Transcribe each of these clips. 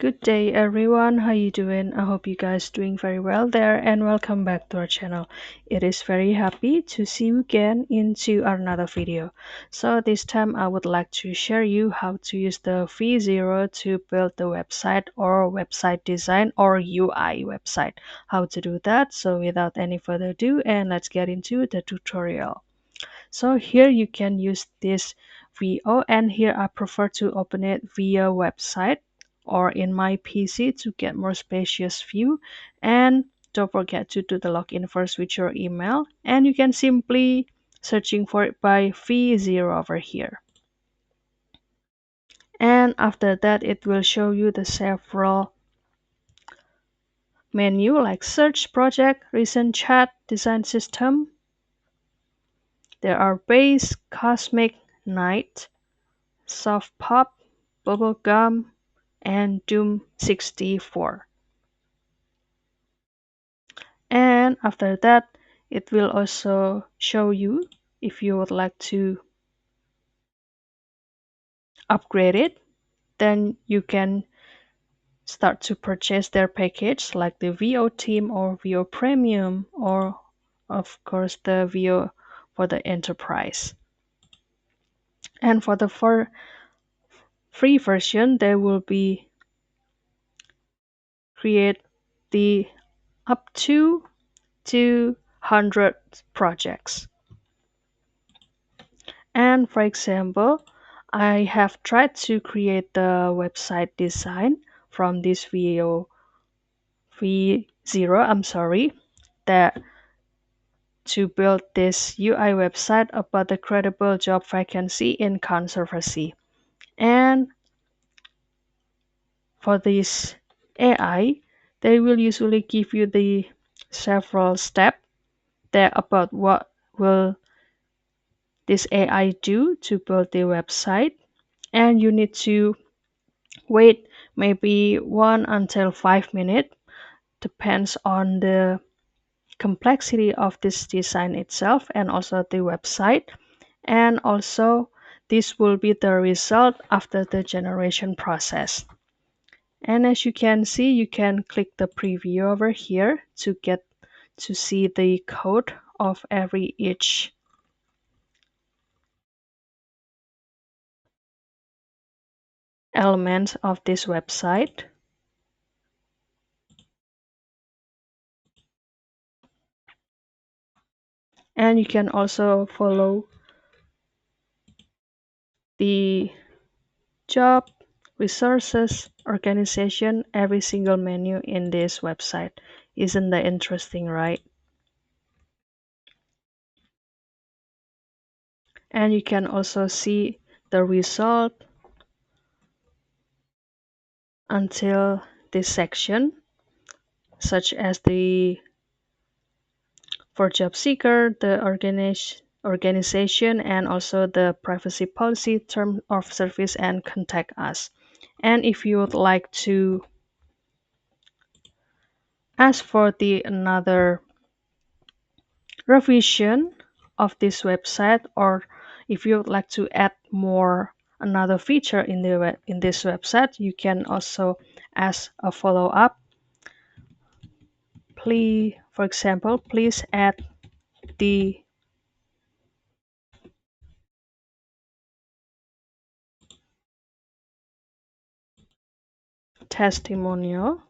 Good day everyone, how you doing? I hope you guys doing very well there and welcome back to our channel. It is very happy to see you again into another video. So this time I would like to share you how to use the V0 to build the website or website design or UI website. How to do that. So without any further ado, and let's get into the tutorial. So here you can use this VO, and here I prefer to open it via website or in my PC to get more spacious view. And don't forget to do the login first with your email, and you can simply searching for it by V0 over here. And after that it will show you the several menu like search, project, recent chat, design system. There are base, cosmic, night, soft pop, bubblegum, and Doom 64. And after that, it will also show you if you would like to upgrade it, then you can start to purchase their package like the VO Team or VO Premium, or of course the VO for the enterprise. And for the free version, there will be create the up to 200 projects. And for example, I have tried to create the website design from this V0, that to build this UI website about the credible job vacancy in conservancy. And for this AI, they will usually give you the several steps there about what will this AI do to build the website, and you need to wait maybe 1 until 5 minutes, depends on the complexity of this design itself and also the website. And also this will be the result after the generation process. And as you can see, you can click the preview over here to get to see the code of each element of this website. And you can also follow the job, resources, organization, every single menu in this website. Isn't that interesting, right? And you can also see the result until this section, such as the for job seeker, the organization, and also the privacy policy, term of service, and contact us. And if you would like to ask for the another revision of this website, or if you would like to add more another feature in this website, you can also ask a follow-up. Please, for example, please add the testimonial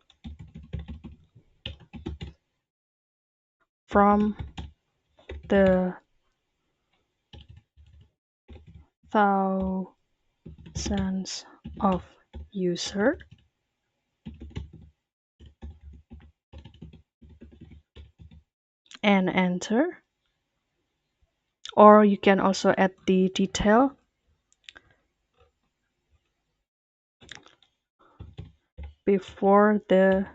from the thousands of user, and enter. Or you can also add the detail before the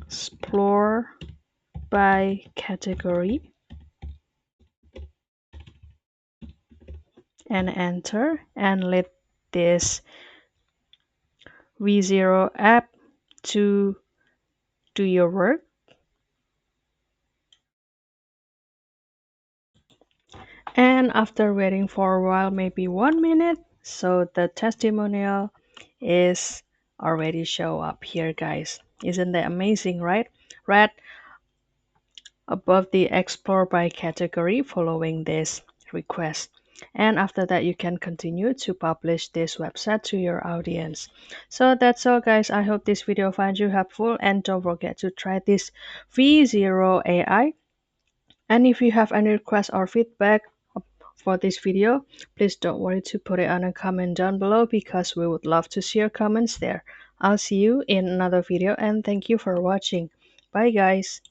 explore by category, and enter, and let this V0 app to do your work. And after waiting for a while, maybe 1 minute, so the testimonial is already show up here, guys. Isn't that amazing, right? Right above the explore by category following this request. And after that, you can continue to publish this website to your audience. So that's all, guys. I hope this video finds you helpful, and don't forget to try this V0 AI. And if you have any requests or feedback for this video, please don't worry to put it on a comment down below, because we would love to see your comments there. I'll see you in another video, and thank you for watching. Bye, guys.